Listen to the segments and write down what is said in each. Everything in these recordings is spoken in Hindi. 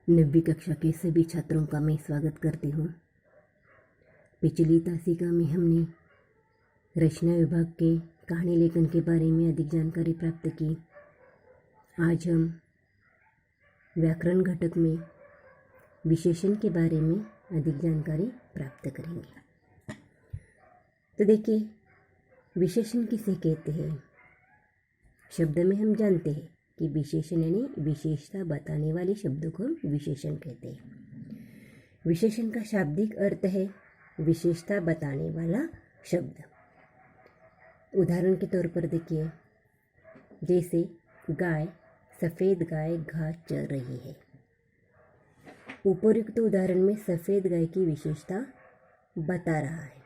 9वीं कक्षा के सभी छात्रों का मैं स्वागत करती हूँ। पिछली तासिका में हमने रचना विभाग के कहानी लेखन के बारे में अधिक जानकारी प्राप्त की। आज हम व्याकरण घटक में विशेषण के बारे में अधिक जानकारी प्राप्त करेंगे। तो देखिए, विशेषण किसे कहते हैं। शब्द में हम जानते हैं कि विशेषण यानी विशेषता बताने वाले शब्दों को हम विशेषण कहते हैं। विशेषण का शाब्दिक अर्थ है विशेषता बताने वाला शब्द। उदाहरण के तौर पर देखिए, जैसे गाय, सफ़ेद गाय घास चर रही है। उपयुक्त उदाहरण में सफ़ेद गाय की विशेषता बता रहा है,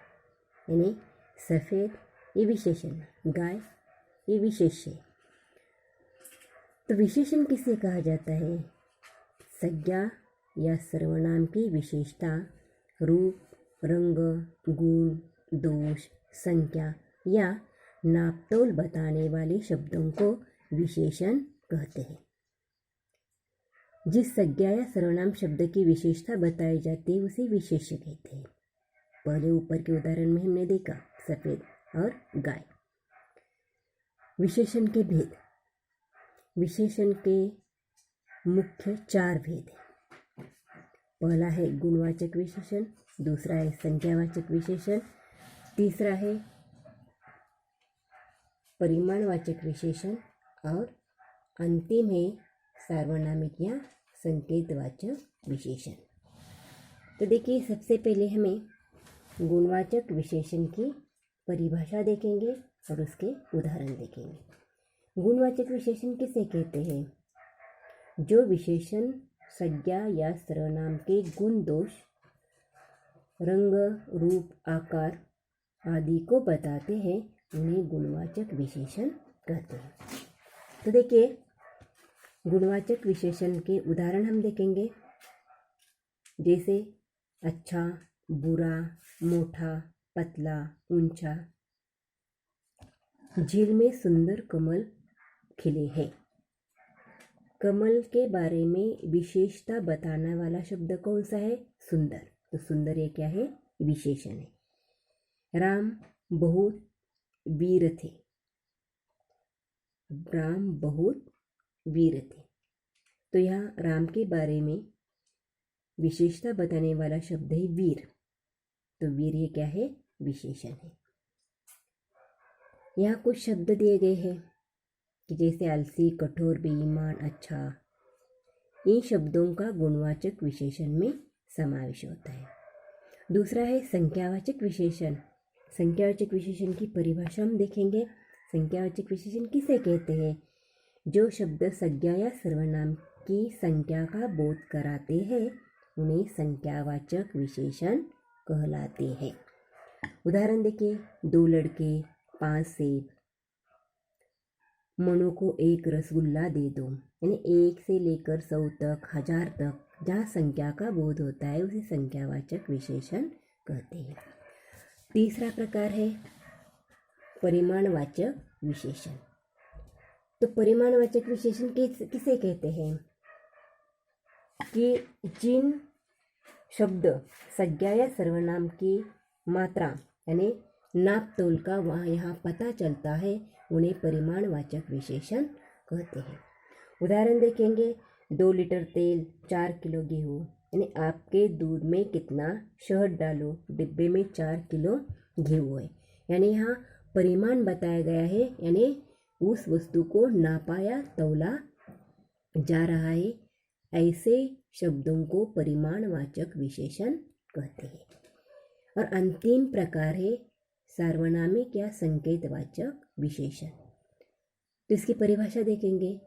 यानी सफ़ेद ये विशेषण, गाय ये विशेष्य है। तो विशेषण किसे कहा जाता है। संज्ञा या सर्वनाम की विशेषता, रूप, रंग, गुण, दोष, संख्या या नापतोल बताने वाले शब्दों को विशेषण कहते हैं। जिस संज्ञा या सर्वनाम शब्द की विशेषता बताई जाती है उसे विशेष्य कहते हैं। पहले ऊपर के उदाहरण में हमने देखा सफ़ेद और गाय। विशेषण के भेद। विशेषण के मुख्य 4 भेद हैं। पहला है गुणवाचक विशेषण, दूसरा है संख्यावाचक विशेषण, तीसरा है परिमाणवाचक विशेषण और अंतिम है सार्वनामिक या संकेतवाचक विशेषण। तो देखिए, सबसे पहले हमें गुणवाचक विशेषण की परिभाषा देखेंगे और उसके उदाहरण देखेंगे। गुणवाचक विशेषण किसे कहते हैं। जो विशेषण संज्ञा या सर्वनाम के गुण, दोष, रंग, रूप, आकार आदि को बताते हैं उन्हें गुणवाचक विशेषण कहते हैं। तो देखिए, गुणवाचक विशेषण के उदाहरण हम देखेंगे, जैसे अच्छा, बुरा, मोटा, पतला, ऊंचा। झील में सुंदर कमल खिले हैं। कमल के बारे में विशेषता बताने वाला शब्द कौन सा है। सुंदर। तो सुंदर ये क्या है, विशेषण है। राम बहुत वीर थे। राम बहुत वीर थे। तो यहाँ राम के बारे में विशेषता बताने वाला शब्द है वीर। तो वीर ये क्या है, विशेषण है। यहाँ कुछ शब्द दिए गए हैं कि जैसे आलसी, कठोर, बेईमान, अच्छा। इन शब्दों का गुणवाचक विशेषण में समावेश होता है। दूसरा है संख्यावाचक विशेषण। संख्यावाचक विशेषण की परिभाषा हम देखेंगे। संख्यावाचक विशेषण किसे कहते हैं। जो शब्द संज्ञा या सर्वनाम की संख्या का बोध कराते हैं उन्हें संख्यावाचक विशेषण कहलाते हैं। उदाहरण देखिए, 2 लड़के, 5 सेब। मनु को 1 रसगुल्ला दे दो। यानी 1 से लेकर 100 तक, 1000 तक जहाँ संख्या का बोध होता है उसे संख्यावाचक विशेषण कहते हैं। तीसरा प्रकार है परिमाणवाचक विशेषण। तो परिमाणवाचक विशेषण किसे कहते हैं कि जिन शब्द संज्ञा या सर्वनाम की मात्रा यानी नाप तोल का वहाँ यहाँ पता चलता है उन्हें परिमाणवाचक विशेषण कहते हैं। उदाहरण देखेंगे, 2 लीटर तेल, 4 किलो गेहूँ। यानी आपके दूध में कितना शहद डालो, डिब्बे में 4 किलो गेहूँ है। यानी यहाँ परिमाण बताया गया है, यानी उस वस्तु को नापा या तौला जा रहा है। ऐसे शब्दों को परिमाणवाचक विशेषण कहते हैं। और अंतिम प्रकार है सार्वनामिक या संकेतवाचक विशेषण। तो इसकी परिभाषा देखेंगे,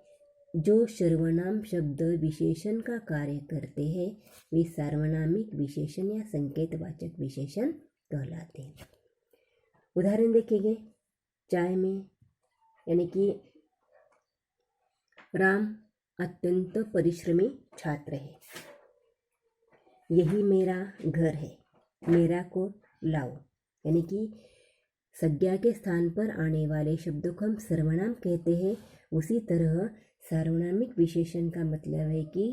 जो सर्वनाम शब्द विशेषण का कार्य करते हैं वे सार्वनामिक विशेषण या संकेतवाचक विशेषण कहलाते हैं। उदाहरण देखेंगे, चाय में, यानी कि राम अत्यंत परिश्रमी छात्र है। यही मेरा घर है, मेरा को लाओ। यानी कि संज्ञा के स्थान पर आने वाले शब्दों को हम सर्वनाम कहते हैं। उसी तरह सार्वनामिक विशेषण का मतलब है कि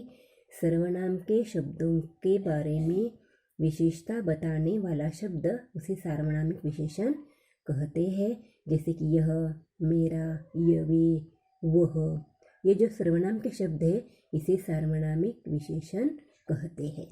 सर्वनाम के शब्दों के बारे में विशेषता बताने वाला शब्द उसे सार्वनामिक विशेषण कहते हैं। जैसे कि यह, मेरा, ये, वे, वह, ये जो सर्वनाम के शब्द है इसे सार्वनामिक विशेषण कहते हैं।